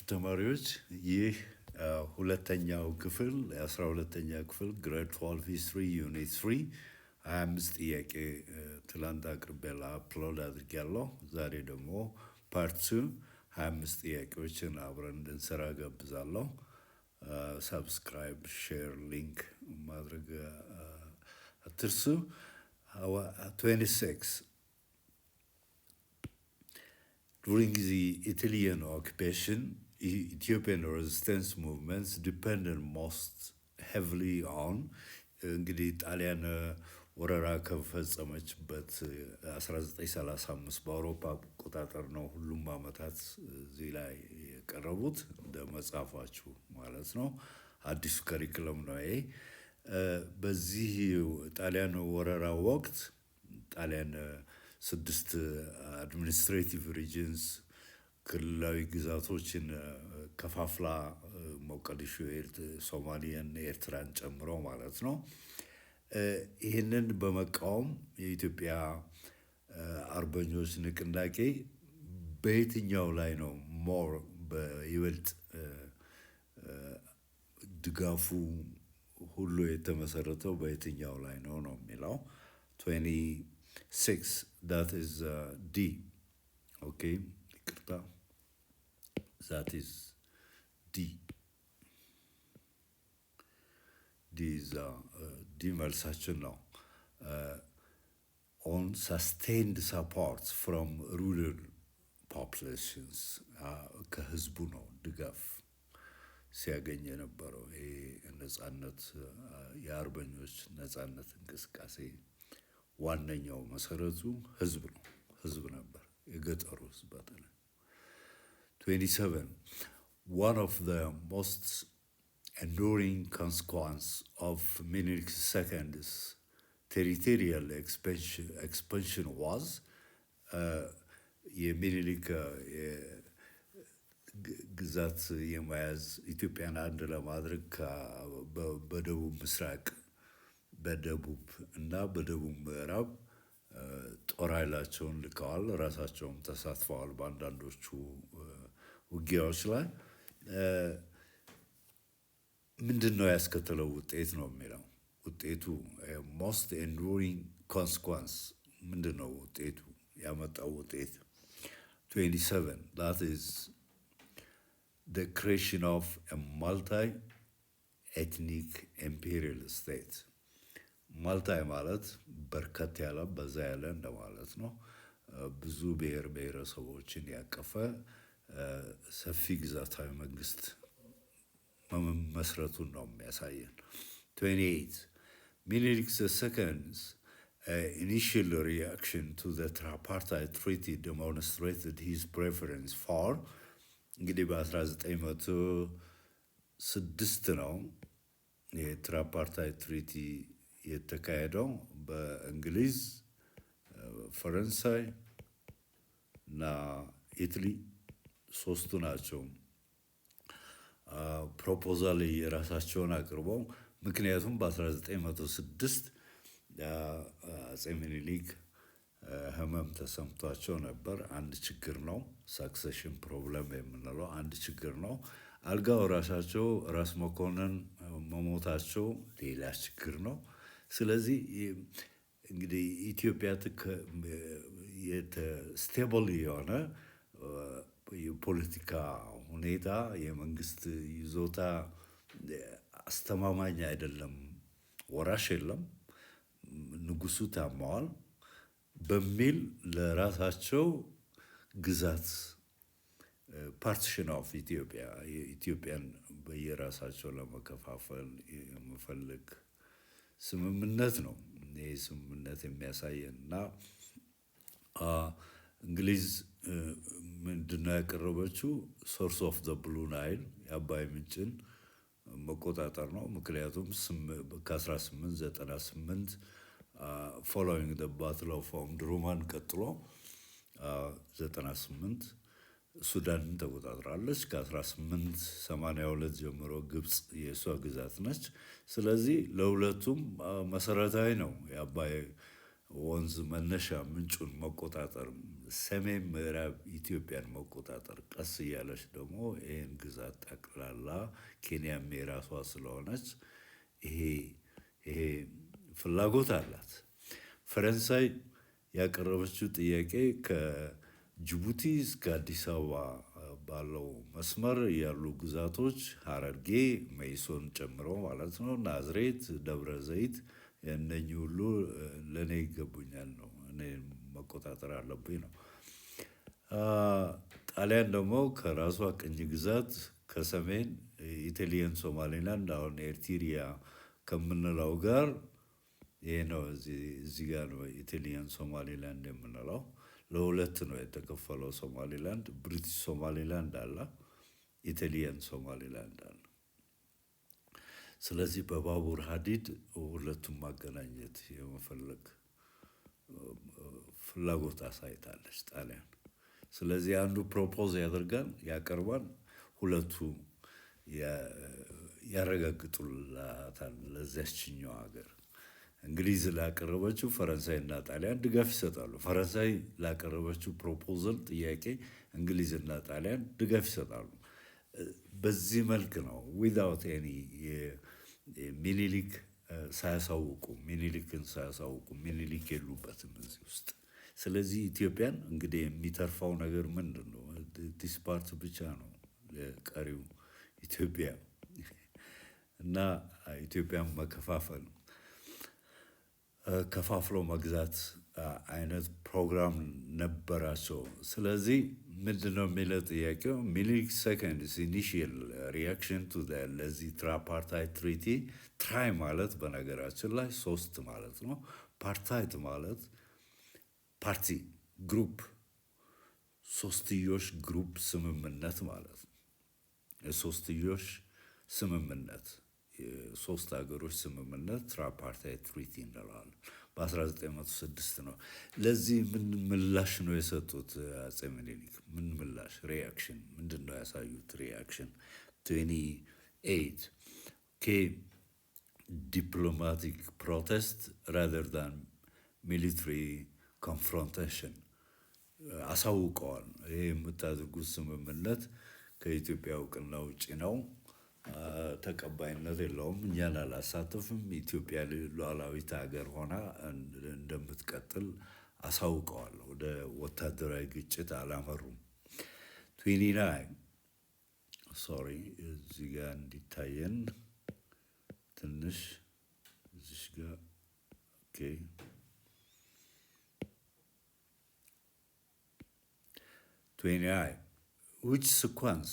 ተማሪዎች ይህ ሁለተኛው ክፍል የ12ኛ ክፍል ግሬድ 12 ሂስትሪ ዩኒት 3 25 ጥያቄ ትላንት አቅርቤላ አፕሎድ አድርጌያለሁ። ዛሬ ደግሞ ፓርት 2 25 ጥያቄዎችን አብረን እንድንሰራ ጋብዛለሁ። ሰብስክራይብ፣ ሼር፣ ሊንክ ማድረግ አትርሱ። 26 During the Italian occupation, Ethiopian resistance movements depended most heavily on እንግዲህ ጣሊያን ወረራ ከፈጸመችበት 1935 በአውሮፓ አቆጣጠር ነው። ሁሉም ዓመታት እዚህ ላይ የቀረቡት እንደ መጽሐፋችሁ ማለት ነው። አዲሱ ከሪክለም ነው ይሄ። በዚህ ጣሊያን ወረራ ወቅት ጣሊያን 6 አድሚኒስትሬቲቭ ሪጅንስ ክልላዊ ግዛቶችን ከፋፍላ ሞቃዲሾ፣ ሶማሊያን፣ ኤርትራን ጨምሮ ማለት ነው። ይህንን በመቃወም የኢትዮጵያ አርበኞች ንቅናቄ በየትኛው ላይ ነው ሞር በይበልጥ ድጋፉ ሁሉ የተመሰረተው በየትኛው ላይ ነው የሚለው 26 that is D. Okay, ይቅርታ that is D. D መልሳችን ነው። On sustained support from rural populations ከህዝቡ ነው ድጋፍ ሲያገኝ የነበረው። ይሄ ነጻነት የአርበኞች ነጻነት እንቅስቃሴ ዋነኛው መሰረቱ ህዝብ ነው። ህዝብ ነበር፣ የገጠሩ ህዝብ በተለይ። 27 One of the most enduring consequences of Minilk II's territorial expansion was የሚኒሊክ ግዛት የመያዝ ኢትዮጵያን አንድ ለማድረግ በደቡብ ምስራቅ፣ በደቡብ እና በደቡብ ምዕራብ ጦር ኃይላቸውን ልከዋል። ራሳቸውም ተሳትፈዋል በአንዳንዶቹ ውጊያዎች ላይ። ምንድን ነው ያስከተለው ውጤት ነው የሚለው። ውጤቱ most enduring consequence ምንድን ነው ውጤቱ ያመጣው ውጤት? 27 that is the creation of a multi-ethnic imperial state. ማልታይ ማለት በርከት ያለ በዛ ያለ እንደማለት ነው። ብዙ ብሔር ብሔረሰቦችን ያቀፈ ሰፊ ግዛታዊ መንግስት መመስረቱን ነው የሚያሳየን። 28 Menelik II's initial reaction to the tripartite treaty demonstrated his preference for እንግዲህ በ1906 ነው የትራፓርታይት ትሪቲ የተካሄደው። በእንግሊዝ፣ ፈረንሳይ እና ኢትሊ ሶስቱ ናቸው ፕሮፖዛል የራሳቸውን አቅርበው። ምክንያቱም በ1906 አፄ ምኒልክ ህመም ተሰምቷቸው ነበር። አንድ ችግር ነው፣ ሳክሴሽን ፕሮብለም የምንለው አንድ ችግር ነው። አልጋ ወራሻቸው ራስ መኮንን መሞታቸው ሌላ ችግር ነው። ስለዚህ እንግዲህ ኢትዮጵያ ስቴብል የሆነ የፖለቲካ ሁኔታ፣ የመንግስት ይዞታ አስተማማኝ አይደለም፣ ወራሽ የለም፣ ንጉሱ ታመዋል በሚል ለራሳቸው ግዛት ፓርቲሽን ኦፍ ኢትዮጵያን በየራሳቸው ለመከፋፈል የመፈለግ ስምምነት ነው። ይህ ስምምነት የሚያሳየን እና እንግሊዝ ምንድነው ያቀረበችው? ሶርስ ኦፍ ዘ ብሉ ናይል የአባይ ምንጭን መቆጣጠር ነው። ምክንያቱም ከ1898 ፎሎዊንግ ዘ ባትል ኦፍ ኦምዱርማን ቀጥሎ 98 ሱዳንን ተቆጣጥራለች። ከ1882 ጀምሮ ግብፅ የእሷ ግዛት ነች። ስለዚህ ለሁለቱም መሰረታዊ ነው የአባይ ወንዝ መነሻ ምንጩን መቆጣጠር፣ ሰሜን ምዕራብ ኢትዮጵያን መቆጣጠር፣ ቀስ እያለች ደግሞ ይህን ግዛት ጠቅላላ ኬንያም የራሷ ስለሆነች ይሄ ፍላጎት አላት። ፈረንሳይ ያቀረበችው ጥያቄ ከጅቡቲ እስከ አዲስ አበባ ባለው መስመር ያሉ ግዛቶች ሐረርጌ፣ መይሶን ጨምሮ ማለት ነው፣ ናዝሬት፣ ደብረ ዘይት የእነኚህ ሁሉ ለእኔ ይገቡኛል ነው፣ እኔ መቆጣጠር አለብኝ ነው። ጣሊያን ደግሞ ከራሷ ቅኝ ግዛት ከሰሜን ኢታሊያን ሶማሌላንድ አሁን ኤርትሪያ ከምንለው ጋር ይሄ ነው። እዚህ ጋር ነው ኢታሊያን ሶማሌላንድ የምንለው። ለሁለት ነው የተከፈለው ሶማሌላንድ። ብሪቲሽ ሶማሌላንድ አለ፣ ኢታሊያን ሶማሌላንድ አለ። ስለዚህ በባቡር ሀዲድ ሁለቱም ማገናኘት የመፈለግ ፍላጎት አሳይታለች ጣሊያን። ስለዚህ አንዱ ፕሮፖዝ ያቀርባል፣ ሁለቱ ያረጋግጡላታል ለዚያችኛው ሀገር። እንግሊዝ ላቀረበችው ፈረንሳይና ጣሊያን ድጋፍ ይሰጣሉ። ፈረንሳይ ላቀረበችው ፕሮፖዛል ጥያቄ እንግሊዝና ጣሊያን ድጋፍ ይሰጣሉ። በዚህ መልክ ነው ዊዛውት ኤኒ ሚኒሊክ ሚኒሊክን ሳያሳውቁ ሚኒሊክ የሉበትም እዚህ ውስጥ። ስለዚህ ኢትዮጵያን እንግዲህ የሚተርፈው ነገር ምንድን ነው? ዲስ ፓርት ብቻ ነው ቀሪው ኢትዮጵያ እና ኢትዮጵያን መከፋፈል ከፋፍሎ መግዛት አይነት ፕሮግራም ነበራቸው። ስለዚህ ምንድነው የሚለው ጥያቄው? ሚኒሊክ ሰከንድስ ኢኒሺየል ሪያክሽን ቱ ለዚህ ትራፓርታይት ትሪቲ። ትራይ ማለት በነገራችን ላይ 3 ማለት ነው። ፓርታይት ማለት ፓርቲ ግሩፕ፣ ሶስትዮሽ ግሩፕ ስምምነት ማለት ነው። የሶስትዮሽ ስምምነት የሶስት ሀገሮች ስምምነት ትራፓርታይት ትሪቲ እንለዋለን። በ1906 ነው። ለዚህ ምን ምላሽ ነው የሰጡት አፄ ምኒልክ? ምን ምላሽ ሪያክሽን ምንድን ነው ያሳዩት? ሪያክሽን 28 ዲፕሎማቲክ ፕሮቴስት ራዘር ዳን ሚሊትሪ ኮንፍሮንቴሽን አሳውቀዋል። ይህ የምታደርጉት ስምምነት ከኢትዮጵያ እውቅና ውጭ ነው፣ ተቀባይነት የለውም፣ እኛን አላሳተፍም፣ ኢትዮጵያ ሉዓላዊት ሀገር ሆና እንደምትቀጥል አሳውቀዋል። ወደ ወታደራዊ ግጭት አላመሩም። 29 ሶሪ እዚህ ጋር እንዲታየን ትንሽ እዚህ ጋር ኦኬ 29 which sequence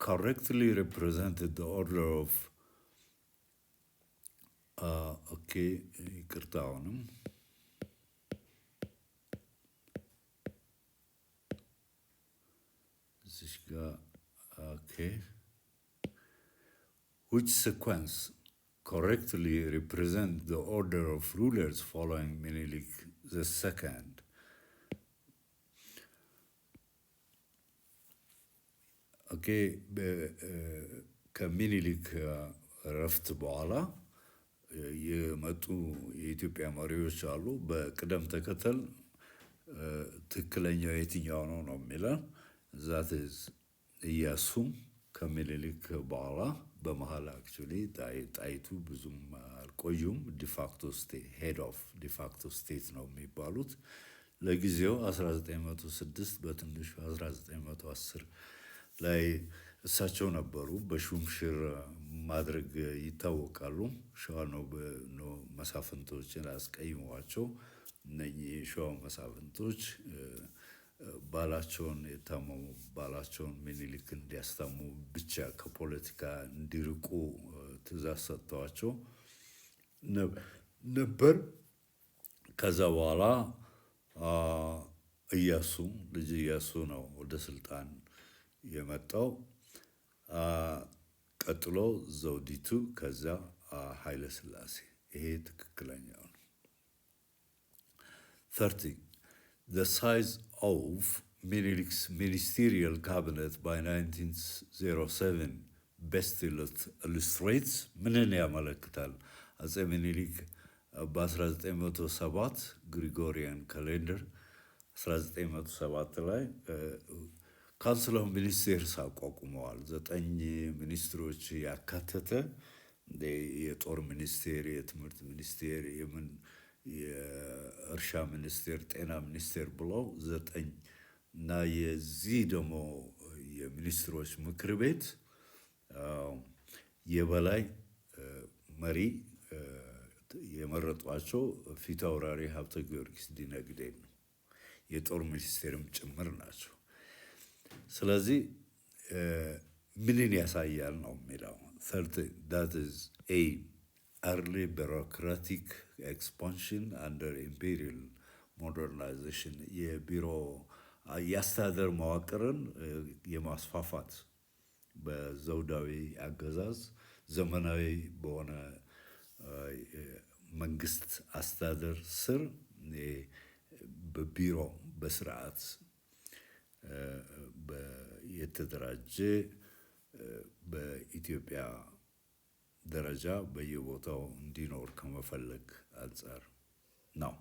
correctly represented the order of ይቅርታውንም እዚህ ጋር which sequence correctly represent the order of rulers following Menelik II. ከሚኒሊክ እረፍት በኋላ የመጡ የኢትዮጵያ መሪዎች አሉ። በቅደም ተከተል ትክክለኛው የትኛው ነው የሚለው ዛት ኢያሱ ከሚኒሊክ በኋላ በመሀል አክቹዋሊ ጣይቱ ብዙም አልቆዩም። ሄድ ኦፍ ዲፋክቶ ስቴት ነው የሚባሉት። ለጊዜው 1906 በትንሹ 1910 ላይ እሳቸው ነበሩ። በሹምሽር ማድረግ ይታወቃሉ። ሸዋ ነው መሳፍንቶችን አስቀይመዋቸው እነኚህ ሸዋ መሳፍንቶች ባላቸውን የታመሙ ባላቸውን ሚኒሊክ እንዲያስታሙ ብቻ ከፖለቲካ እንዲርቁ ትእዛዝ ሰጥተዋቸው ነበር። ከዛ በኋላ ኢያሱ ልጅ ኢያሱ ነው ወደ ስልጣን የመጣው። ቀጥሎ ዘውዲቱ፣ ከዛ ኃይለ ሥላሴ። ይሄ ትክክለኛው ነው። 30 The size of Menelik's ministerial cabinet by 1907 best illustrates ምንን ያመለክታል? አፄ ምኒልክ በ1907 ግሪጎሪያን ካሌንደር 1907 ላይ ካውንስል ኦፍ ሚኒስቴርስ አቋቁመዋል። 9 ሚኒስትሮች ያካተተ የጦር ሚኒስቴር፣ የትምህርት ሚኒስቴር፣ የእርሻ ሚኒስቴር፣ ጤና ሚኒስቴር ብለው 9 እና የዚህ ደግሞ የሚኒስትሮች ምክር ቤት የበላይ መሪ የመረጧቸው ፊት አውራሪ ሀብተ ጊዮርጊስ ዲነግዴ ነው። የጦር ሚኒስቴርም ጭምር ናቸው። ስለዚህ ምንን ያሳያል ነው የሚለው that is a early bureaucratic expansion under imperial modernization የቢሮ የአስተዳደር መዋቅርን የማስፋፋት በዘውዳዊ አገዛዝ ዘመናዊ በሆነ መንግስት አስተዳደር ስር በቢሮ በስርዓት የተደራጀ በኢትዮጵያ ደረጃ በየቦታው እንዲኖር ከመፈለግ አንጻር ነው።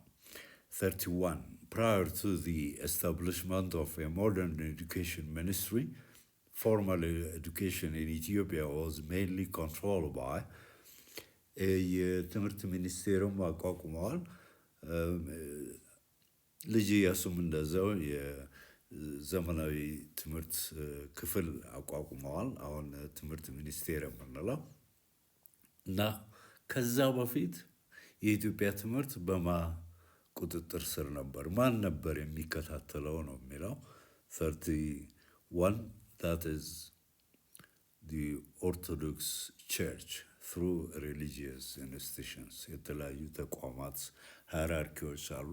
31 Prior to the establishment of a modern education ministry, formal education in Ethiopia was mainly controlled by የትምህርት ሚኒስቴርም አቋቁመዋል። ልጅ ኢያሱም እንደዛው የዘመናዊ ትምህርት ክፍል አቋቁመዋል። አሁን ትምህርት ሚኒስቴር የምንለው እና ከዛ በፊት የኢትዮጵያ ትምህርት በማ ቁጥጥር ስር ነበር። ማን ነበር የሚከታተለው ነው የሚለው 31 that is the Orthodox Church through religious institutions የተለያዩ ተቋማት ሃይራርኪዎች አሉ፣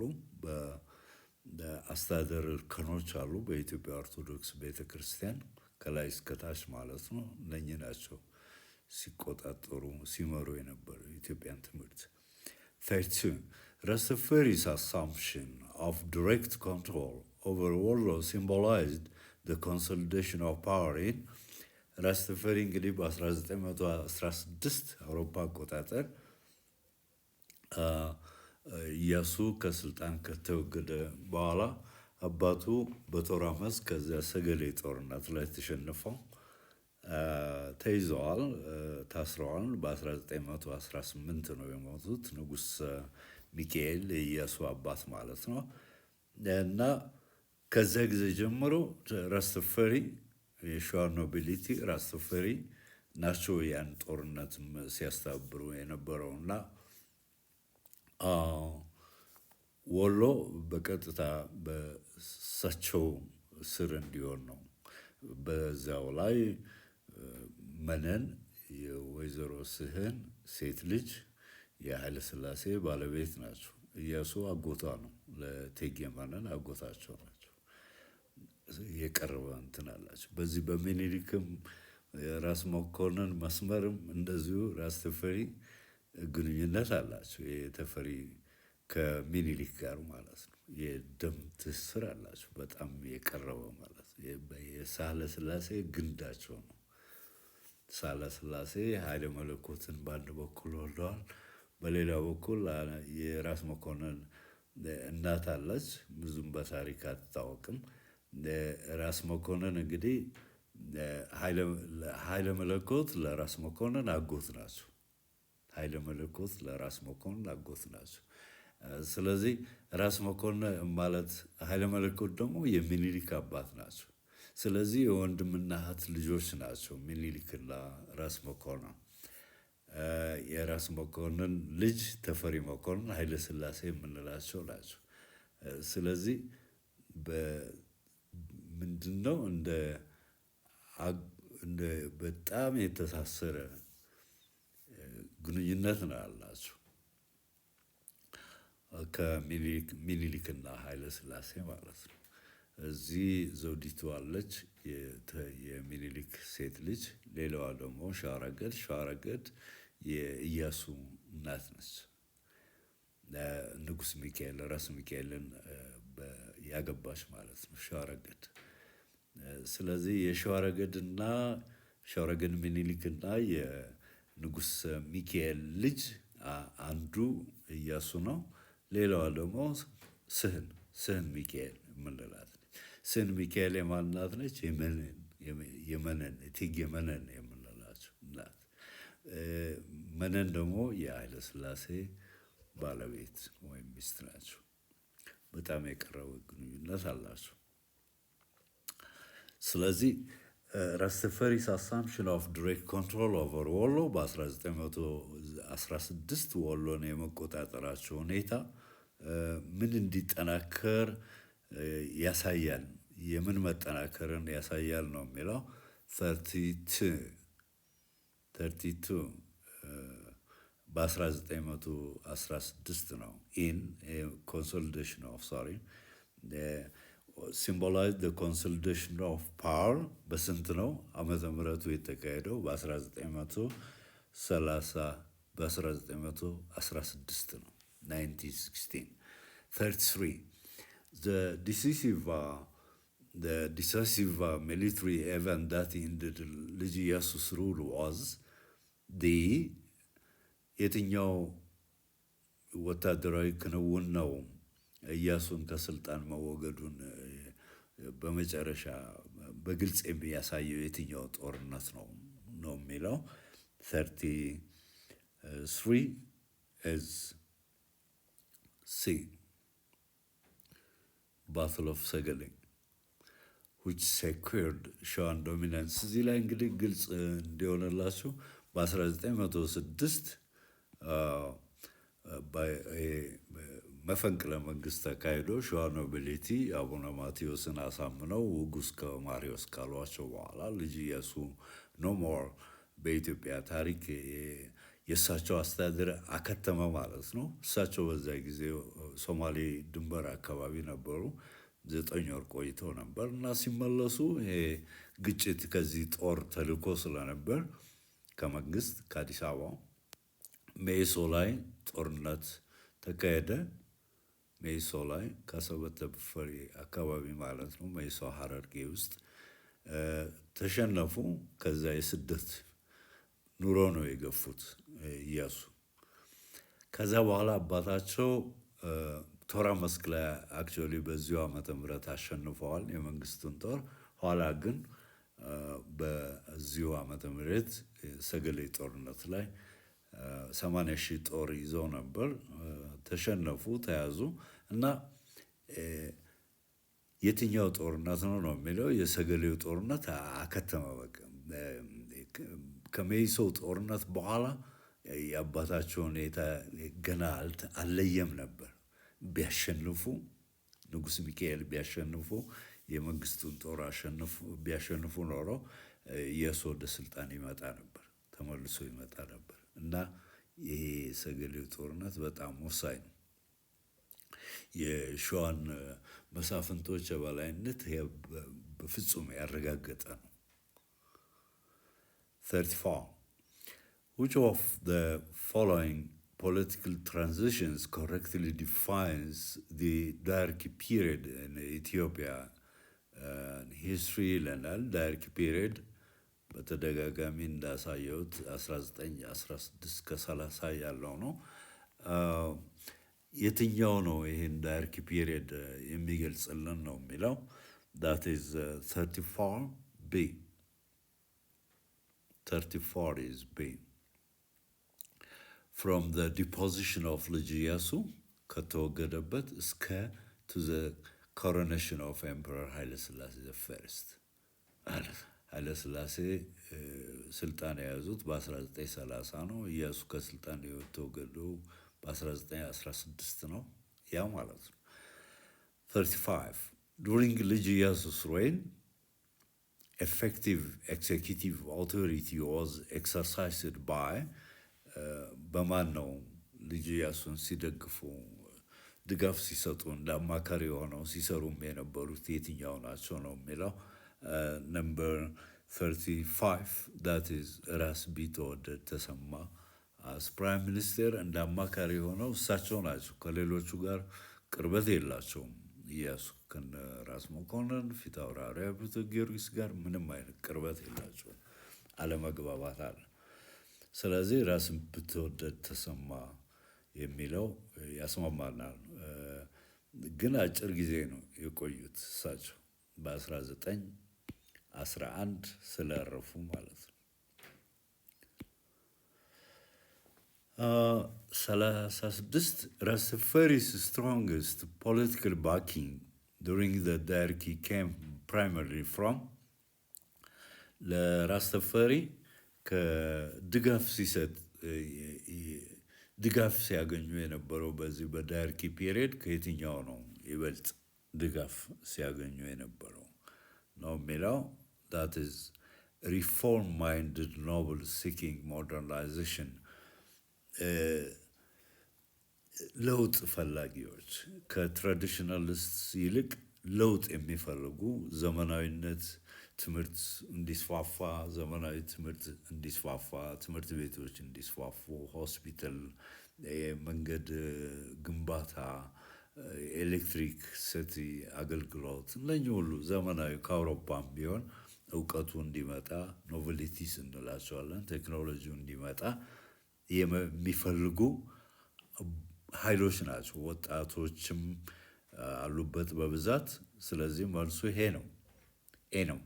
በአስተዳደር እርከኖች አሉ። በኢትዮጵያ ኦርቶዶክስ ቤተክርስቲያን ከላይ እስከታች ማለት ነው። እነኚህ ናቸው ሲቆጣጠሩ ሲመሩ የነበሩ የኢትዮጵያን ትምህርት። 32 Rastafari's assumption of direct control over Wollo symbolized the consolidation of power in ራስተፈሪ እንግዲህ በ1916 አውሮፓ አቆጣጠር ኢያሱ ከስልጣን ከተወገደ በኋላ አባቱ በጦር አመፅ ከዚያ ሰገሌ ጦርነት ላይ ተሸንፈው ተይዘዋል፣ ታስረዋል። በ1918 ነው የሞቱት። ንጉስ ሚካኤል የኢያሱ አባት ማለት ነው። እና ከዚያ ጊዜ ጀምሮ ራስተፈሪ የሸዋ ኖቢሊቲ ራስተፈሪ ናቸው ያን ጦርነት ሲያስተባብሩ የነበረውና ወሎ በቀጥታ በሳቸው ስር እንዲሆን ነው። በዛው ላይ መነን የወይዘሮ ስህን ሴት ልጅ የኃይለ ሥላሴ ባለቤት ናቸው። ኢያሱ አጎቷ ነው፣ ለእቴጌ መነን አጎታቸው ናቸው። የቀረበ እንትን አላቸው። በዚህ በሚኒሊክም ራስ መኮንን መስመርም እንደዚሁ ራስተፈሪ ግንኙነት አላቸው። የተፈሪ ከሚኒሊክ ጋር ማለት ነው የደም ትስስር አላቸው። በጣም የቀረበ ማለት ነው። የሳህለ ሥላሴ ግንዳቸው ነው። ሳህለ ሥላሴ ኃይለ መለኮትን በአንድ በኩል ወልደዋል። በሌላ በኩል የራስ መኮንን እናት አለች። ብዙም በታሪክ አትታወቅም። ራስ መኮንን እንግዲህ ኃይለ መለኮት ለራስ መኮንን አጎት ናቸው። ኃይለ መለኮት ለራስ መኮንን አጎት ናቸው። ስለዚህ ራስ መኮንን ማለት ኃይለ መለኮት ደግሞ የሚኒሊክ አባት ናቸው። ስለዚህ የወንድምና እህት ልጆች ናቸው ሚኒሊክና ራስ መኮንን። የራስ መኮንን ልጅ ተፈሪ መኮንን ኃይለ ሥላሴ የምንላቸው ናቸው። ስለዚህ ምንድነው እንደ በጣም የተሳሰረ ግንኙነት ነው ያላቸው ከሚኒሊክና ኃይለ ሥላሴ ማለት ነው። እዚህ ዘውዲቱ አለች የሚኒሊክ ሴት ልጅ። ሌላዋ ደግሞ ሸዋረገድ የኢያሱ እናት ነች። ንጉስ ሚካኤል ራስ ሚካኤልን ያገባች ማለት ነው ሸዋረገድ። ስለዚህ የሸዋረገድ ሚኒሊክና የንጉስ ሚካኤል ልጅ አንዱ ኢያሱ ነው። ሌላዋ ደግሞ ስህን ሚካኤል የምንላት ስህን ሚካኤል የማን እናት ነች? የመነን እቴጌ መነን የምንላቸው እናት። መነን ደግሞ የኃይለ ሥላሴ ባለቤት ወይም ሚስት ናቸው። በጣም የቀረበ ግንኙነት አላቸው። ስለዚህ ራስተፈሪስ አሳምፕሽን ኦፍ ዲሬክት ኮንትሮል ኦቨር ወሎ በ1916 ወሎን የመቆጣጠራቸው ሁኔታ ምን እንዲጠናከር ያሳያል፣ የምን መጠናከርን ያሳያል ነው የሚለው 32 በ1916 ነው። ኢን ኮንሶሊዴሽን ኦፍ ሲምቦላይዝ ኮንሶሊዴሽን ኦፍ ፓወር በስንት ነው ዓመተ ምህረቱ የተካሄደው? በ1916 ነው። 1916 33 the decisive military event that ended ልጅ ኢያሱ's rule was the የትኛው ወታደራዊ ክንውን ነው ኢያሱን ከስልጣን መወገዱን በመጨረሻ በግልጽ የሚያሳየው የትኛው ጦርነት ነው የሚለው 33 is C, Battle of ሰገሌ which secured ሸዋን ዶሚናንስ። እዚህ ላይ እንግዲህ ግልጽ እንዲሆንላችሁ በ1906 መፈንቅለ መንግስት ተካሂዶ ሸዋ ኖቢሊቲ አቡነ ማቴዎስን አሳምነው ውጉስ ከማሪዎስ ካሏቸው በኋላ ልጅ ኢያሱ ኖ ሞር በኢትዮጵያ ታሪክ የእሳቸው አስተዳደር አከተመ ማለት ነው። እሳቸው በዛ ጊዜ ሶማሌ ድንበር አካባቢ ነበሩ። 9 ወር ቆይተው ነበር እና ሲመለሱ ይሄ ግጭት ከዚህ ጦር ተልኮ ስለነበር ከመንግስት ከአዲስ አበባ ሜሶ ላይ ጦርነት ተካሄደ። ሜሶ ላይ ከአሰበ ተፈሪ አካባቢ ማለት ነው። ሜሶ ሐረርጌ ውስጥ ተሸነፉ። ከዛ የስደት ኑሮ ነው የገፉት ኢያሱ። ከዛ በኋላ አባታቸው ቶራ መስክ ላይ አክቹዋሊ በዚሁ ዓመተ ምህረት አሸንፈዋል የመንግስቱን ጦር። ኋላ ግን በዚሁ ዓመተ ምህረት ሰገሌ ጦርነት ላይ 80,000 ጦር ይዘው ነበር። ተሸነፉ፣ ተያዙ እና የትኛው ጦርነት ነው የሚለው የሰገሌው ጦርነት አከተመ። በቃ ከሜሶ ጦርነት በኋላ የአባታቸው ሁኔታ ገና አልለየም ነበር። ቢያሸንፉ ንጉስ ሚካኤል ቢያሸንፉ የመንግስቱን ጦር ቢያሸንፉ ኖሮ ኢያሱ ወደ ስልጣን ይመጣ ነበር፣ ተመልሶ ይመጣ ነበር እና ይሄ ሰገሌው ጦርነት በጣም ወሳኝ ነው። የሸዋን መሳፍንቶች የበላይነት በፍጹም ያረጋገጠ ነው። 34 Which of the following political transitions correctly defines the dark period in Ethiopia history ይለናል። ዳርክ ፒሪየድ በተደጋጋሚ እንዳሳየሁት 1916 ከ30 ያለው ነው። የትኛው ነው ይሄን ዳርክ ፒሪየድ የሚገልጽልን ነው የሚለው that is 34 B 34 is B. From the deposition of ልጅ ኢያሱ ከተወገደበት እስከ to the coronation of Emperor ኃይለ ሥላሴ the first። ኃይለ ሥላሴ ስልጣን የያዙት በ1930 ነው። ኢያሱ ከስልጣን የተወገደው በ1916 ነው። ያ ማለት ነው 35 During ልጅ ኢያሱ's reign effective executive authority was exercised by በማን ነው ልጅ ኢያሱን ሲደግፉ ድጋፍ ሲሰጡ እንደ አማካሪ ሆነው ሲሰሩም የነበሩት የትኛው ናቸው ነው የሚለው number 35 that is ራስ ቢትወደድ ተሰማ as prime minister እንደ አማካሪ ሆነው እሳቸው ናቸው። ከሌሎቹ ጋር ቅርበት የላቸውም። ኢያሱ ከነ ራስ መኮንን ፊት አውራሪ ጊዮርጊስ ጋር ምንም አይነት ቅርበት የላቸውም። አለመግባባት አለ። ስለዚህ ራስን ብትወደድ ተሰማ የሚለው ያስማማናል። ግን አጭር ጊዜ ነው የቆዩት እሳቸው በ1911 ስላረፉ ማለት ነው። 36 Rastafari's strongest political backing during the Derki came primarily from ለራስተፈሪ ከድጋፍ ሲሰጥ ድጋፍ ሲያገኙ የነበረው በዚህ በዳርኪ ፒሪየድ ከየትኛው ነው ይበልጥ ድጋፍ ሲያገኙ የነበረው ነው የሚለው that is reform minded noble seeking modernization ለውጥ ፈላጊዎች ከትራዲሽናሊስት ይልቅ ለውጥ የሚፈልጉ ዘመናዊነት ትምህርት እንዲስፋፋ ዘመናዊ ትምህርት እንዲስፋፋ ትምህርት ቤቶች እንዲስፋፉ ሆስፒታል መንገድ ግንባታ ኤሌክትሪክ ሲቲ አገልግሎት እነኚህ ሁሉ ዘመናዊ ከአውሮፓም ቢሆን እውቀቱ እንዲመጣ ኖቨሊቲስ እንላቸዋለን ቴክኖሎጂው እንዲመጣ የሚፈልጉ ኃይሎች ናቸው ወጣቶችም አሉበት በብዛት ስለዚህ መልሱ ይሄ ነው ኤ ነው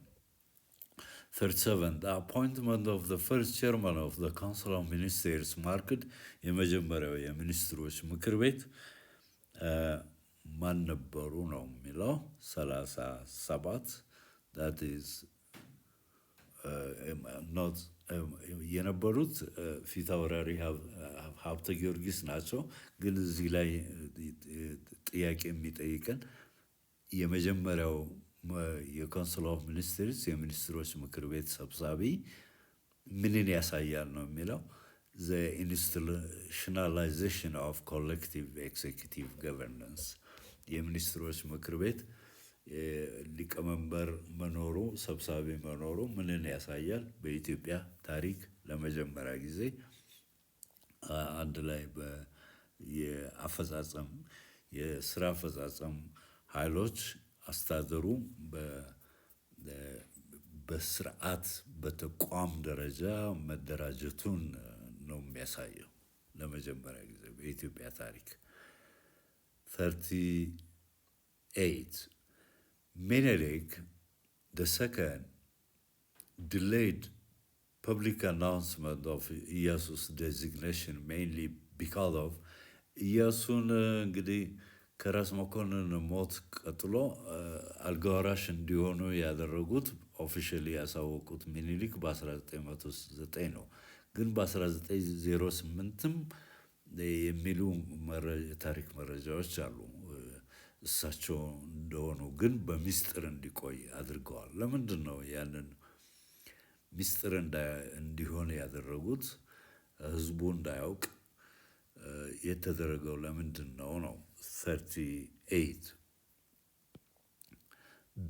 37 the appointment of the first chairman of the council of ministers marked የመጀመሪያው የሚኒስትሮች ምክር ቤት ማን ነበሩ ነው የሚለው 37 that is not የነበሩት ፊታውራሪ ሀብተ ጊዮርጊስ ናቸው ግን እዚህ ላይ ጥያቄ የሚጠይቀን የመጀመሪያው የካውንስል ኦፍ ሚኒስትርስ የሚኒስትሮች ምክር ቤት ሰብሳቢ ምንን ያሳያል ነው የሚለው the institutionalization of collective executive governance የሚኒስትሮች ምክር ቤት ሊቀመንበር መኖሩ ሰብሳቢ መኖሩ ምንን ያሳያል በኢትዮጵያ ታሪክ ለመጀመሪያ ጊዜ አንድ ላይ የአፈጻጸም የስራ አፈጻጸም ኃይሎች አስተዳደሩ በስርዓት በተቋም ደረጃ መደራጀቱን ነው የሚያሳየው ለመጀመሪያ ጊዜ በኢትዮጵያ ታሪክ 38 Menelik II delayed public announcement of Iyasu's designation mainly because of ኢያሱን እንግዲህ ከራስ መኮንን ሞት ቀጥሎ አልጋወራሽ እንዲሆኑ ያደረጉት ኦፊሻሊ ያሳወቁት ሚኒሊክ በ1909 ነው ግን በ1908ም የሚሉ ታሪክ መረጃዎች አሉ እሳቸው እንደሆኑ ግን በሚስጥር እንዲቆይ አድርገዋል ለምንድን ነው ያንን ሚስጥር እንዲሆን ያደረጉት ህዝቡ እንዳያውቅ የተደረገው ለምንድን ነው 38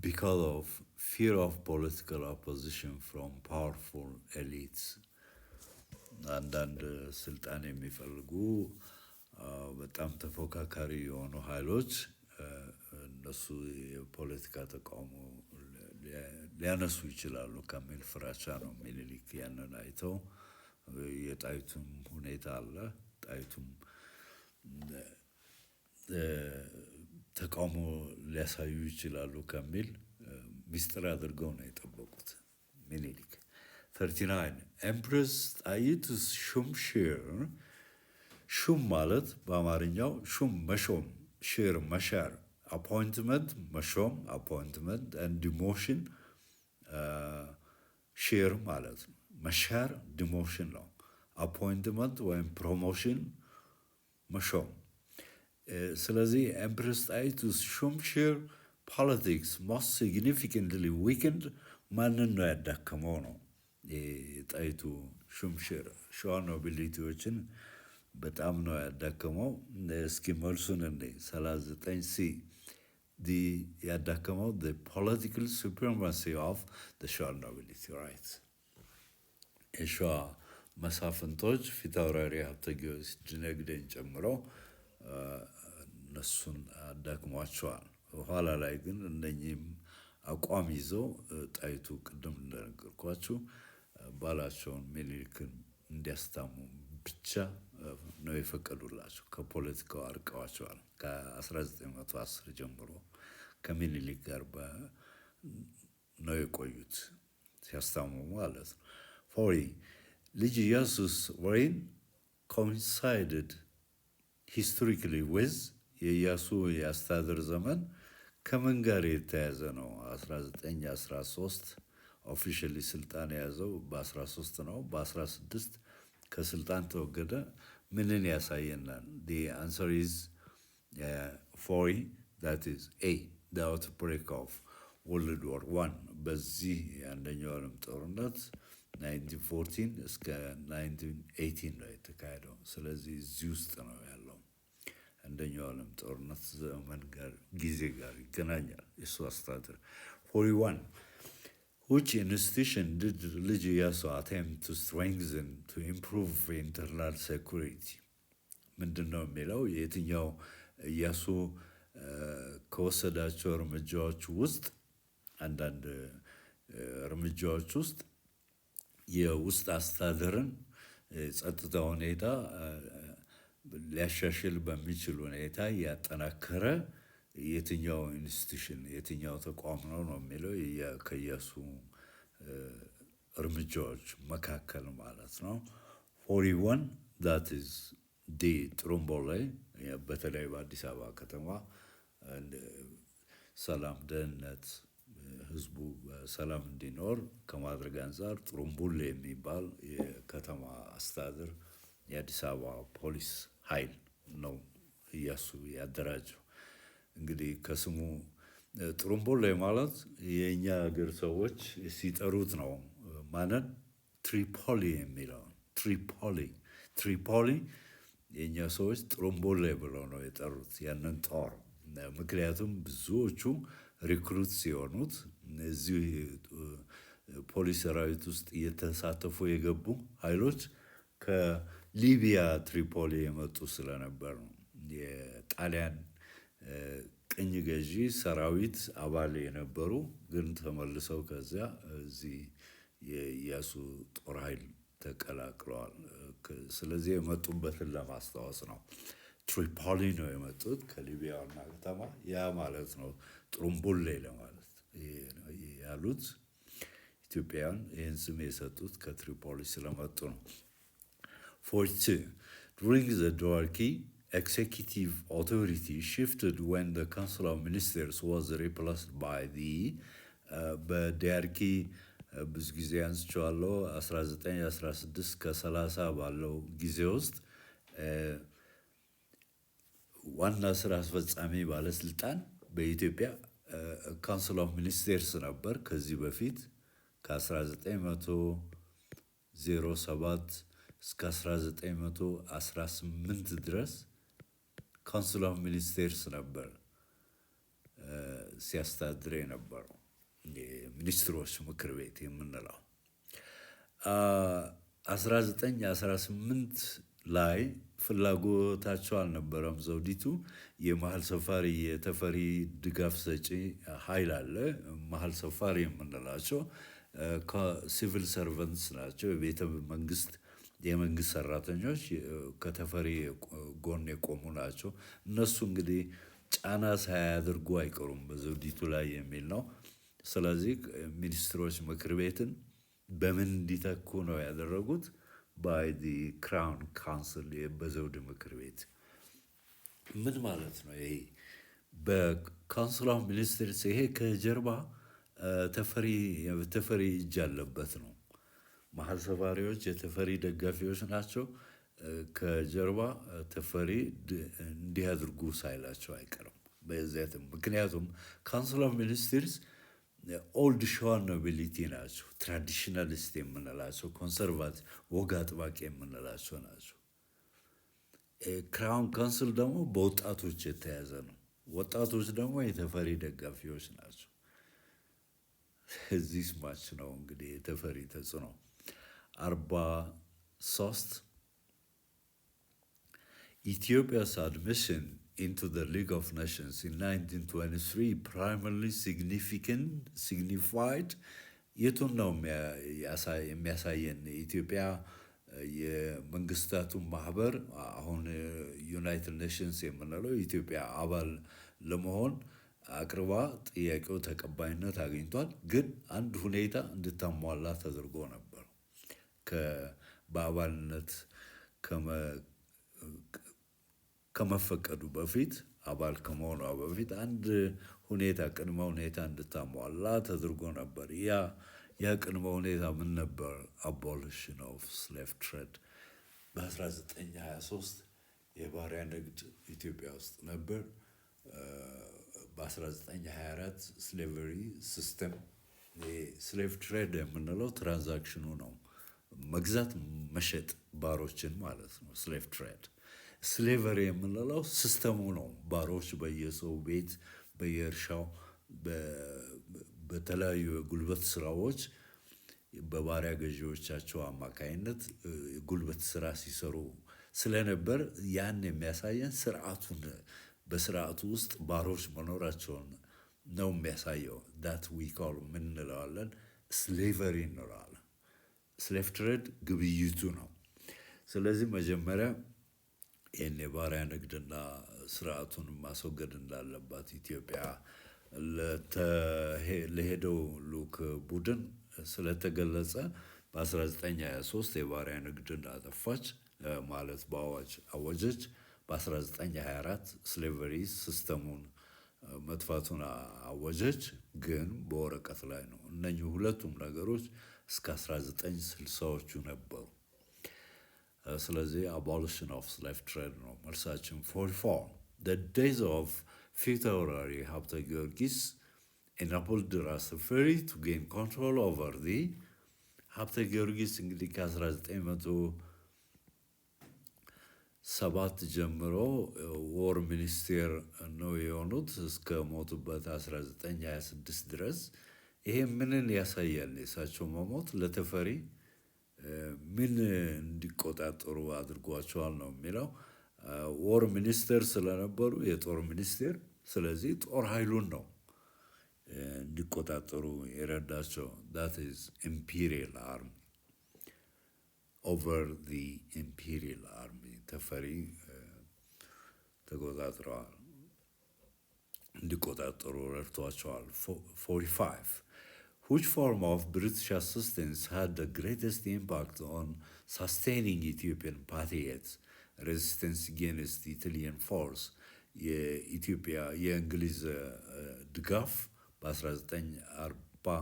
because of fear of political opposition from powerful elites አንዳንድ ስልጣን የሚፈልጉ በጣም ተፎካካሪ የሆኑ ኃይሎች እነሱ የፖለቲካ ተቃውሞ ሊያነሱ ይችላሉ ከሚል ፍራቻ ነው ሚኒሊክ ያንን አይተው የጣይቱም ሁኔታ አለ ጣይቱም ተቃውሞ ሊያሳዩ ይችላሉ ከሚል ሚስጥር አድርገው ነው የጠበቁት ሚኒሊክ 39 Empress ጣይቱስ ሹምሽር ሹም ማለት በአማርኛው ሹም መሾም ሼር መሻር appointment መሾም appointment and demotion ሼር ማለት ነው መሻር demotion ነው appointment ወይም promotion መሾም ስለዚህ ኤምፕረስ ጣይቱስ ሹምሽር politics most significantly weakened ማንን ነው ያዳከመው ነው የጣይቱ ሹምሽር ሸዋ ኖቢሊቲዎችን በጣም ነው ያዳከመው እስኪ መልሱን እንዴ 39 ሲ ያዳከመው the political supremacy of the Shah nobility rights የሸዋ መሳፍንቶች ፊታውራሪ ሀብተ ጊዮርጊስ ድነግዴን ጨምሮ እነሱን አዳክሟቸዋል ኋላ ላይ ግን እነኚህም አቋም ይዘው ጣይቱ ቅድም እንደነገርኳችሁ ባላቸውን ሚኒሊክን እንዲያስታሙ ብቻ ነው የፈቀዱላቸው። ከፖለቲካው አርቀዋቸዋል። ከ1910 ጀምሮ ከምኒልክ ጋር ነው የቆዩት ሲያስታምሙ ማለት ነው። ፎሪ ልጅ ኢያሱስ reign coincided historically with የኢያሱ የአስተዳደር ዘመን ከምን ጋር የተያዘ ነው? 1913 ኦፊሻሊ ስልጣን የያዘው በ13 ነው። በ16 ከስልጣን ተወገደ። ምንን ያሳየናል? The answer is 40, that is A, the outbreak of World War I በዚህ የአንደኛው ዓለም ጦርነት 1914 እስከ 1918 ነው የተካሄደው። ስለዚህ እዚህ ውስጥ ነው ያለው። አንደኛው ዓለም ጦርነት ዘመን ጋር ጊዜ ጋር ይገናኛል የሱ አስተዳደር። 41 which institution did ልጅ ኢያሱ attempt to strengthen to improve internal security? ምንድነው የሚለው? የትኛው ኢያሱ ከወሰዳቸው እርምጃዎች ውስጥ አንዳንድ እርምጃዎች ውስጥ የውስጥ አስተዳደርን ጸጥታ ሁኔታ ሊያሻሽል በሚችል ሁኔታ ያጠናከረ የትኛው ኢንስቲትዩሽን የትኛው ተቋም ነው የሚለው ከኢያሱ እርምጃዎች መካከል ማለት ነው። 41 that is the ጥሩምቦሌ በተለይ በአዲስ አበባ ከተማ ሰላም፣ ደህንነት፣ ህዝቡ ሰላም እንዲኖር ከማድረግ አንፃር ጥሩምቡሌ የሚባል የከተማ አስተዳደር የአዲስ አበባ ፖሊስ ኃይል ነው ኢያሱ ያደራጀው። እንግዲህ ከስሙ ጥሩምቦሌ ማለት የእኛ ሀገር ሰዎች ሲጠሩት ነው ማንን? ትሪፖሊ የሚለው ትሪፖሊ የእኛ ሰዎች ጥሩምቦሌ ብለው ነው የጠሩት ያንን ጦር። ምክንያቱም ብዙዎቹ ሪክሩት ሲሆኑት እዚህ ፖሊስ ሰራዊት ውስጥ እየተሳተፉ የገቡ ኃይሎች ከሊቢያ ትሪፖሊ የመጡ ስለነበር ነው። የጣሊያን ቅኝ ገዢ ሰራዊት አባል የነበሩ ግን ተመልሰው ከዚያ እዚህ የኢያሱ ጦር ኃይል ተቀላቅለዋል። ስለዚህ የመጡበትን ለማስታወስ ነው። ትሪፖሊ ነው የመጡት ከሊቢያ ዋና ከተማ። ያ ማለት ነው ጥሩምቡሌ ለማለት ያሉት ኢትዮጵያውያን ይህን ስም የሰጡት ከትሪፖሊ ስለመጡ ነው። 42 during the Douarki executive authority shifted when the Council of Ministers was replaced by the በዲያርኪ ብዙ ጊዜ አንስቼዋለሁ። 1916 ከ30 ባለው ጊዜ ውስጥ ዋና ስራ አስፈጻሚ ባለስልጣን በኢትዮጵያ ካውንስል ኦፍ ሚኒስቴርስ ነበር። ከዚህ በፊት ከ1907 እስከ 1918 ድረስ ካውንስል ኦፍ ሚኒስቴርስ ነበር ሲያስተዳድር የነበረው የሚኒስትሮች ምክር ቤት የምንለው። 1918 ላይ ፍላጎታቸው አልነበረም ዘውዲቱ። የመሀል ሰፋሪ የተፈሪ ድጋፍ ሰጪ ኃይል አለ። መሀል ሰፋሪ የምንላቸው ሲቪል ሰርቨንትስ ናቸው። የቤተ መንግስት የመንግስት ሰራተኞች ከተፈሪ ጎን የቆሙ ናቸው። እነሱ እንግዲህ ጫና ሳያደርጉ አይቀሩም በዘውዲቱ ላይ የሚል ነው። ስለዚህ ሚኒስትሮች ምክር ቤትን በምን እንዲተኩ ነው ያደረጉት? ባይ ዲ ክራውን ካውንስል በዘውድ ምክር ቤት። ምን ማለት ነው ይሄ? በካውንስል ኦፍ ሚኒስትርስ ይሄ ከጀርባ ተፈሪ እጅ ያለበት ነው። መሀል ሰፋሪዎች የተፈሪ ደጋፊዎች ናቸው። ከጀርባ ተፈሪ እንዲህ አድርጉ ሳይላቸው አይቀርም በዚያትም። ምክንያቱም ካውንስል ኦፍ ሚኒስትርስ ኦልድ ሸዋ ኖቢሊቲ ናቸው። ትራዲሽናሊስት የምንላቸው ኮንሰርቫቲቭ ወግ አጥባቂ የምንላቸው ናቸው። ክራውን ካውንስል ደግሞ በወጣቶች የተያዘ ነው። ወጣቶች ደግሞ የተፈሪ ደጋፊዎች ናቸው። እዚህ ስማች ነው እንግዲህ የተፈሪ ተጽዕኖ። 43 Ethiopia's admission into the League of Nations in 1923 primarily signified የቱን ነው የሚያሳየን? ኢትዮጵያ የመንግስታቱ ማህበር አሁን ዩናይትድ ኔሽንስ የምንለው የኢትዮጵያ አባል ለመሆን አቅርባ ጥያቄው ተቀባይነት አግኝቷል። ግን አንድ ሁኔታ እንድታሟላ ተደርጎ ነበር። በአባልነት ከመፈቀዱ በፊት አባል ከመሆኗ በፊት አንድ ሁኔታ ቅድመ ሁኔታ እንድታሟላ ተደርጎ ነበር። ያ ቅድመ ሁኔታ ምን ነበር? አቦሊሽን ኦፍ ስሌቭ ትሬድ በ1923 የባሪያ ንግድ ኢትዮጵያ ውስጥ ነበር። በ1924 ስሌቨሪ ሲስተም ስሌቭ ትሬድ የምንለው ትራንዛክሽኑ ነው፣ መግዛት መሸጥ ባሮችን ማለት ነው። ስሌቭ ትሬድ ስሌቨሪ የምንለው ሲስተሙ ነው። ባሮች በየሰው ቤት በየእርሻው በተለያዩ የጉልበት ስራዎች በባሪያ ገዢዎቻቸው አማካይነት ጉልበት ስራ ሲሰሩ ስለነበር ያን የሚያሳየን ስርዓቱን በስርዓቱ ውስጥ ባሮች መኖራቸውን ነው የሚያሳየው። ዳት ዊ ኮል ምን እንለዋለን? ስሌቨሪ እንለዋለን። ስሌቭ ትሬድ ግብይቱ ነው። ስለዚህ መጀመሪያ ይህን የባሪያ ንግድና ስርዓቱን ማስወገድ እንዳለባት ኢትዮጵያ ለሄደው ልዑክ ቡድን ስለተገለጸ በ1923 የባሪያ ንግድን አጠፋች ማለት በአዋጅ አወጀች። በ1924 ስሌቨሪ ሲስተሙን መጥፋቱን አወጀች። ግን በወረቀት ላይ ነው። እነኚህ ሁለቱም ነገሮች እስከ 1960ዎቹ ነበሩ። ስለዚህ አቦሊሽን ኦፍ ስሌቭ ትሬድ ነው መልሳችን። 44 the days of ፊታውራሪ ሀብተ ጊዮርጊስ enabled ራስ ተፈሪ to gain control over the ሀብተ ጊዮርጊስ እንግዲህ ከ1907 ጀምሮ ወር ሚኒስቴር ነው የሆኑት እስከ ሞቱበት 1926 ድረስ። ይሄ ምንን ያሳያል? የእሳቸው መሞት ለተፈሪ ምን እንዲቆጣጠሩ አድርጓቸዋል ነው የሚለው። ወር ሚኒስቴር ስለነበሩ የጦር ሚኒስቴር፣ ስለዚህ ጦር ኃይሉን ነው እንዲቆጣጠሩ የረዳቸው። that is imperial army over the imperial army ተፈሪ ተቆጣጥረዋል፣ እንዲቆጣጠሩ ረድቷቸዋል። 45 which form of British assistance had the greatest impact on sustaining Ethiopian patriots resistance against Italian force? የኢትዮጵያ የእንግሊዝ ድጋፍ በ1940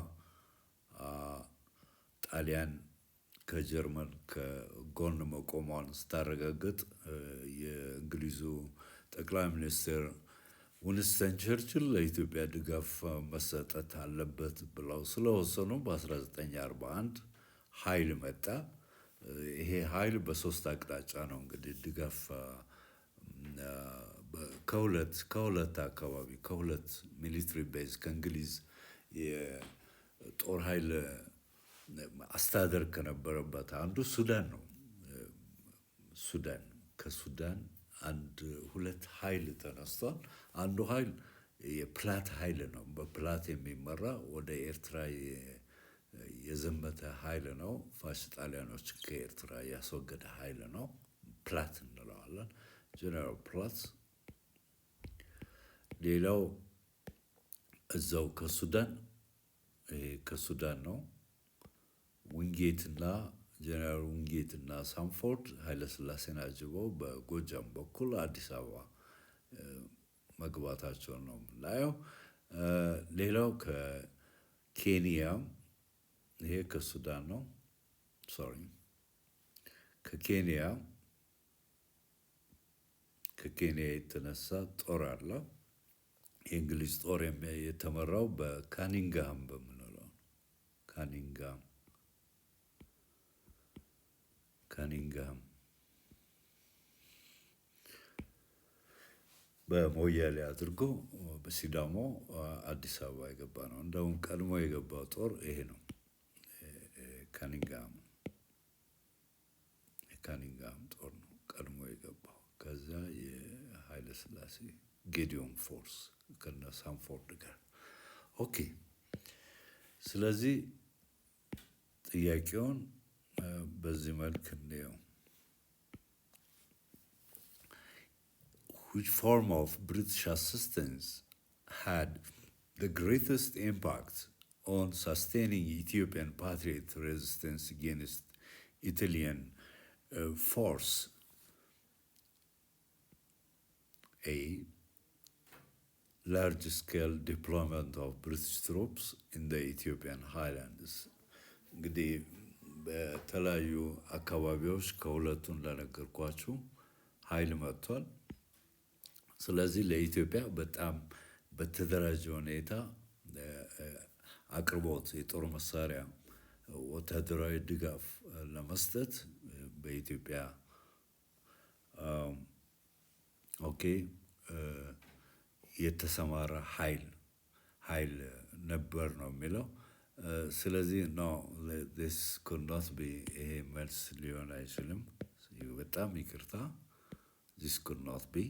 ጣሊያን ከጀርመን ከጎን መቆሟን ስታረጋግጥ የእንግሊዙ ጠቅላይ ሚኒስትር ዊንስተን ቸርችል ለኢትዮጵያ ድጋፍ መሰጠት አለበት ብለው ስለወሰኑ በ1941 ኃይል መጣ። ይሄ ኃይል በሶስት አቅጣጫ ነው እንግዲህ ድጋፍ ከሁለት አካባቢ ከሁለት ሚሊትሪ ቤዝ ከእንግሊዝ የጦር ኃይል አስተዳደር ከነበረበት አንዱ ሱዳን ነው። ከሱዳን ሁለት ኃይል ተነስቷል። አንዱ ኃይል የፕላት ኃይል ነው። በፕላት የሚመራ ወደ ኤርትራ የዘመተ ኃይል ነው። ፋሽስት ጣሊያኖች ከኤርትራ ያስወገደ ኃይል ነው። ፕላት እንለዋለን፣ ጀነራል ፕላት። ሌላው እዛው ከሱዳን ነው። ዊንጌትና ጀነራል ዊንጌትና ሳንፎርድ ኃይለሥላሴን አጅበው በጎጃም በኩል አዲስ አበባ መግባታቸውን ነው የምናየው። ሌላው ከኬንያ፣ ይሄ ከሱዳን ነው፣ ከኬንያ የተነሳ ጦር አለ። የእንግሊዝ ጦር የተመራው በካኒንግሃም በምንለው ካኒንግሃም በሞያሌ አድርጎ በሲዳሞ አዲስ አበባ የገባ ነው። እንደውም ቀድሞ የገባው ጦር ይሄ ነው፣ ካኒንግሃም ጦር ነው ቀድሞ የገባው። ከዛ የኃይለ ሥላሴ ጌዲዮን ፎርስ ከነ ሳንፎርድ ጋር። ኦኬ። ስለዚህ ጥያቄውን በዚህ መልክ እንየው። Which form of British assistance had the greatest impact on sustaining Ethiopian patriot resistance against Italian force? A. Large-scale deployment of British troops in the Ethiopian highlands. እንግዲህ በተለያዩ አካባቢዎች ከሁለቱ እንደነገርኳችሁ ኃይል መጥቷል። ስለዚህ ለኢትዮጵያ በጣም በተደራጀ ሁኔታ አቅርቦት የጦር መሳሪያ ወታደራዊ ድጋፍ ለመስጠት በኢትዮጵያ የተሰማራ ኃይል ነበር ነው የሚለው። ስለዚህ no, this could not be ይሄ መልስ ሊሆን አይችልም። በጣም ይቅርታ, this could not be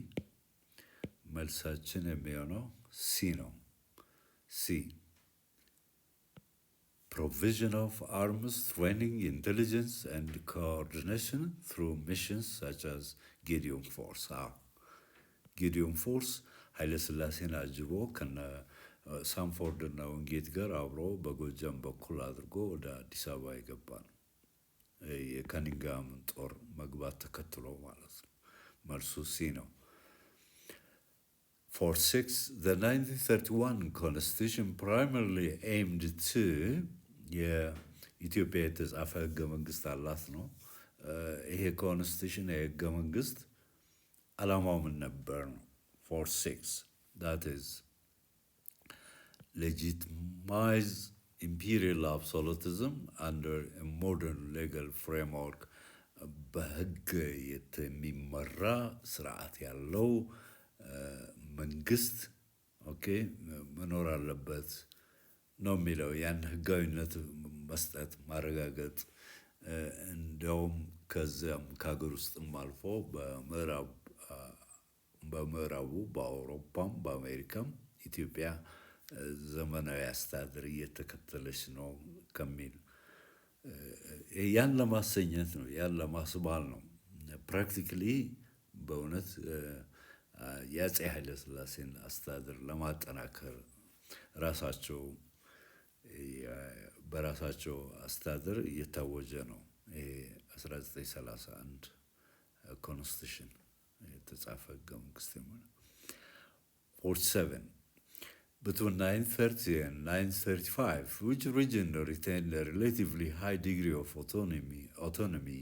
መልሳችን የሚሆነው C ነው። C. Provision of arms, training, intelligence, and coordination through missions such as Gideon Force. Gideon Force ኃይለ ሥላሴን አጅቦ ከነ ሳንፎርድ እና ወንጌት ጋር አብሮ በጎጃም በኩል አድርጎ ወደ አዲስ አበባ የገባ ነው። የካኒንግሃምን ጦር መግባት ተከትሎ ማለት ነው። መልሱ ሲ ነው። For 6, the 1931 constitution primarily aimed to የኢትዮጵያ የተጻፈ ህገ መንግስት አላት ነው። ይሄ ኮንስቲቱሽን የህገ መንግስት ዓላማው ምን ነበር ነው? For 6, that is legitimize imperial absolutism under a modern legal framework. በህግ የሚመራ ስርዓት ያለው መንግስት መኖር አለበት ነው የሚለው። ያን ህጋዊነት መስጠት ማረጋገጥ፣ እንዲያውም ከዚያም ከሀገር ውስጥም አልፎ በምዕራቡ በአውሮፓም በአሜሪካም ኢትዮጵያ ዘመናዊ አስተዳደር እየተከተለች ነው ከሚል ያን ለማሰኘት ነው፣ ያን ለማስባል ነው። ፕራክቲካሊ በእውነት የአፄ ኃይለ ሥላሴን አስተዳደር ለማጠናከር ራሳቸው በራሳቸው አስተዳደር እየታወጀ ነው። 1931 ኮንስቲቱሽን የተጻፈ ህገ መንግስት ነው። 47 Between 1930 and 1935, which region retained a relatively high degree of autonomy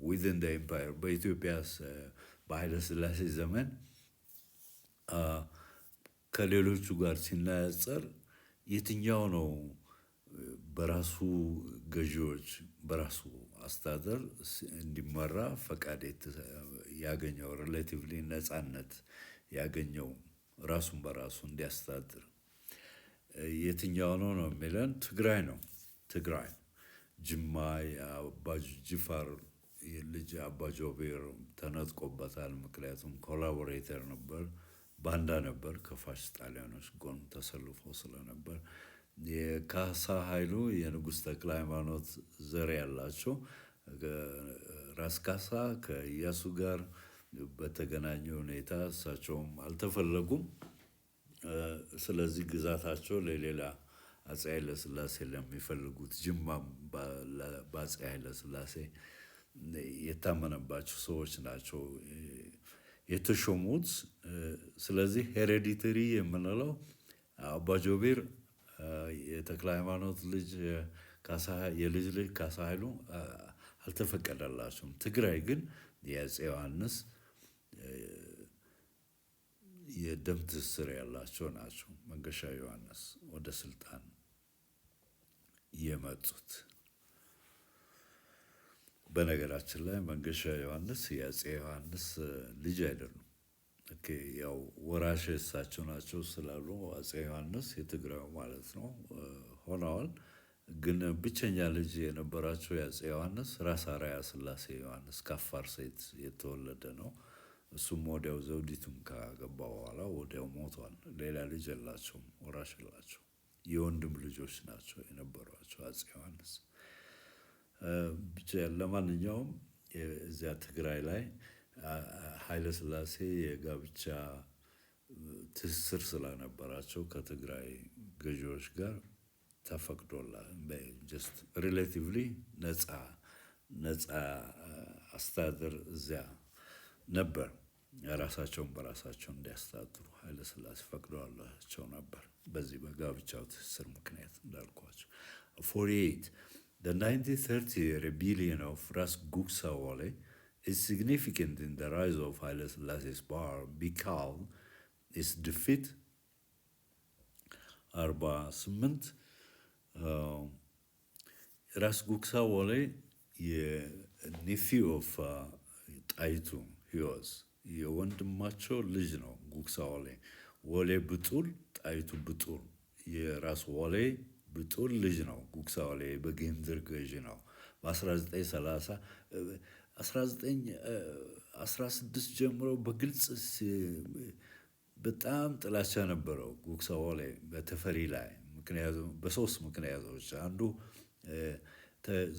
within the empire? በኢትዮጵያስ በኃይለ ሥላሴ ዘመን ከሌሎቹ ጋር ሲነጻጸር የትኛው ነው በራሱ ገዢዎች በራሱ አስተዳደር እንዲመራ ፈቃድ ያገኘው ሪሌቲቭሊ ነፃነት ያገኘው ራሱን በራሱ እንዲያስተዳድር የትኛው ነው የሚለን? ትግራይ ነው። ትግራይ ጅማ አባ ጅፋር ልጅ አባ ጆቤር ተነጥቆበታል። ምክንያቱም ኮላቦሬተር ነበር፣ ባንዳ ነበር፣ ከፋሽስት ጣሊያኖች ጎን ተሰልፎ ስለነበር። የካሳ ኃይሉ የንጉሥ ተክለ ሃይማኖት ዘር ያላቸው ራስ ካሳ ከኢያሱ ጋር በተገናኘ ሁኔታ እሳቸውም አልተፈለጉም። ስለዚህ ግዛታቸው ለሌላ አፄ ኃይለ ሥላሴ ለሚፈልጉት ጅማም በአፄ ኃይለ ሥላሴ የታመነባቸው ሰዎች ናቸው የተሾሙት። ስለዚህ ሄሬዲተሪ የምንለው አባ ጆቤር የተክለ ሃይማኖት ልጅ የልጅ ልጅ ካሳ ኃይሉ አልተፈቀደላቸውም። ትግራይ ግን የአፄ ዮሐንስ የደም ትስስር ያላቸው ናቸው። መንገሻ ዮሐንስ ወደ ስልጣን የመጡት። በነገራችን ላይ መንገሻ ዮሐንስ የአፄ ዮሐንስ ልጅ አይደሉም። ያው ወራሽ እሳቸው ናቸው ስላሉ አፄ ዮሐንስ የትግራዩ ማለት ነው ሆነዋል። ግን ብቸኛ ልጅ የነበራቸው የአፄ ዮሐንስ ራስ አርአያ ሥላሴ ዮሐንስ ከአፋር ሴት የተወለደ ነው። እሱም ወዲያው ዘውዲቱን ካገባ በኋላ ወዲያው ሞቷል። ሌላ ልጅ የላቸውም፣ ወራሽ የላቸው። የወንድም ልጆች ናቸው የነበሯቸው አፄ ዮሐንስ። ብቻ ለማንኛውም እዚያ ትግራይ ላይ ኃይለ ሥላሴ የጋብቻ ትስስር ስለነበራቸው ከትግራይ ገዢዎች ጋር ተፈቅዶላል። ጀስት ሪሌቲቭሊ ነፃ አስተዳደር እዚያ ነበር። ራሳቸውን በራሳቸው እንዲያስተዳድሩ ኃይለ ሥላሴ ፈቅዶላቸው ነበር። በዚህ በጋብቻው ትስስር ምክንያት እንዳልኳቸው 48 The 1930 rebellion of Ras Guksa Wale is significant in the rise of Haile Selassie's power because its defeat 48 ራስ ጉግሳ ወሌ የኔፊው ኦፍ ጣይቱ ሂወዝ የወንድማቸው ልጅ ነው። ጉግሳ ወሌ ብጡል ጣይቱ ብጡል የራስ ወሌ ብጡል ልጅ ነው። ጉግሳ ወሌ በጌምድር ገዢ ነው። በ1930 1916 ጀምሮ በግልጽ በጣም ጥላቻ ነበረው ጉግሳ ወሌ በተፈሪ ላይ። ምክንያቱም በሶስት ምክንያቶች፣ አንዱ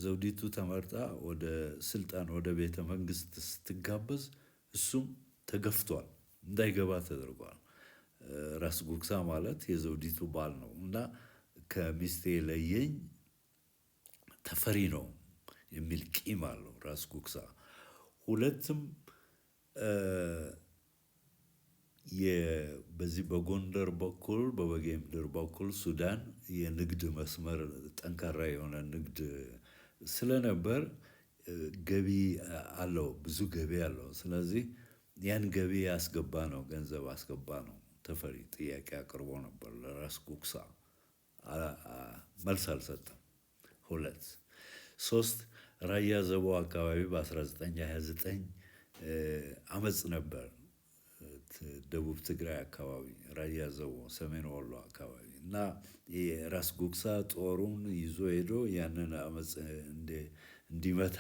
ዘውዲቱ ተመርጣ ወደ ስልጣን ወደ ቤተ መንግስት ስትጋበዝ እሱም ተገፍቷል፣ እንዳይገባ ተደርጓል። ራስ ጉግሳ ማለት የዘውዲቱ ባል ነው እና ከሚስቴ ለየኝ ተፈሪ ነው የሚል ቂም አለው ራስ ጉግሳ። ሁለትም በዚህ በጎንደር በኩል በበጌምድር በኩል ሱዳን የንግድ መስመር ጠንካራ የሆነ ንግድ ስለነበር ገቢ አለው፣ ብዙ ገቢ አለው። ስለዚህ ያን ገቢ ያስገባ ነው፣ ገንዘብ አስገባ ነው። ተፈሪ ጥያቄ አቅርቦ ነበር ለራስ ጉግሳ፣ መልስ አልሰጠም። 2 3 ራያ ዘቦ አካባቢ በ1929 አመፅ ነበር። ደቡብ ትግራይ አካባቢ ራያ ዘቦ፣ ሰሜን ወሎ አካባቢ እና የራስ ጉግሳ ጦሩን ይዞ ሄዶ ያንን አመፅ እንዲመታ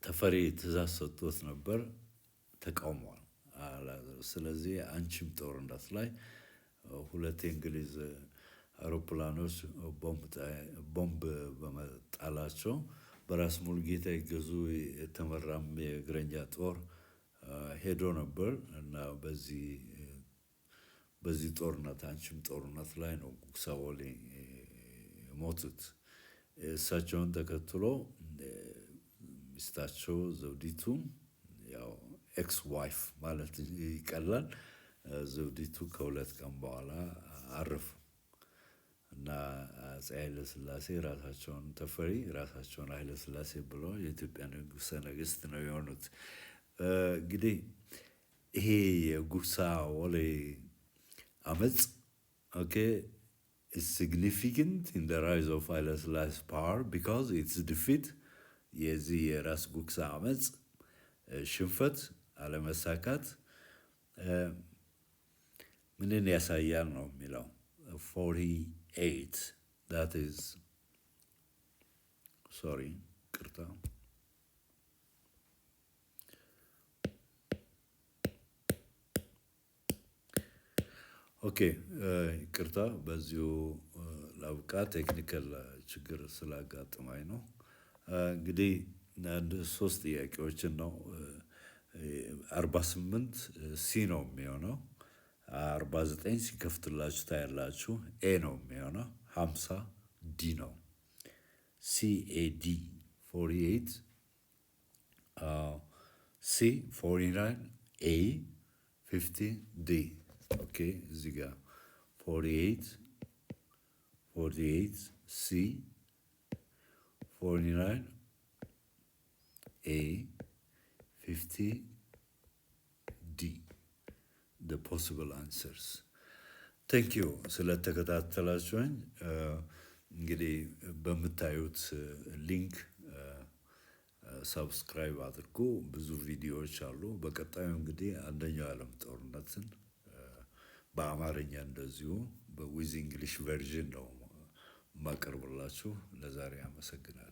ተፈሪ ትእዛዝ ሰጥቶት ነበር፣ ተቃውሟል። ስለዚህ አንቺም ጦርነት ላይ 2 የእንግሊዝ አውሮፕላኖች ቦምብ በመጣላቸው በራስ ሙሉጌታ ይገዙ የተመራም የእግረኛ ጦር ሄዶ ነበር እና በዚህ ጦርነት አንቺም ጦርነት ላይ ነው ጉግሳ ወሌ የሞቱት። እሳቸውን ተከትሎ ሚስታቸው ዘውዲቱ፣ ያው ኤክስ ዋይፍ ማለት ይቀላል፣ ዘውዲቱ ከ2 ቀን በኋላ አረፉ እና አፄ ኃይለ ሥላሴ ራሳቸውን ተፈሪ ራሳቸውን ኃይለ ሥላሴ ብለው የኢትዮጵያ ንጉሠ ነገሥት ነው የሆኑት። እንግዲህ ይሄ የጉግሳ ወሌ አመፅ is significant in the rise of Haile Selassie's power because its defeat የዚህ የራስ ጉግሳ አመፅ ሽንፈት አለመሳካት ምንን ያሳያል ነው የሚለው 48 that is sorry ቅርታ ቅርታ በዚሁ ላብቃ፣ ቴክኒካል ችግር ስላጋጠመኝ ነው። እንግዲህ አንድ 3 ጥያቄዎችን ነው። 48 ሲ ነው የሚሆነው፣ 49 ሲከፍትላችሁ ታያላችሁ ኤ ነው የሚሆነው፣ 50 ዲ ነው። CAD 48 C 49 A 50 D እዚህ ጋር 48 C 49 A 50 D the possible answers። ቴንክ ዩ ስለተከታተላችሁኝ። እንግዲህ በምታዩት ሊንክ ሰብስክራይብ አድርጉ። ብዙ ቪዲዮዎች አሉ። በቀጣዩ እንግዲህ አንደኛው የዓለም ጦርነትን በአማርኛ እንደዚሁ በዊዝ እንግሊሽ ቨርዥን ነው ማቀርብላችሁ። ለዛሬ አመሰግናለሁ።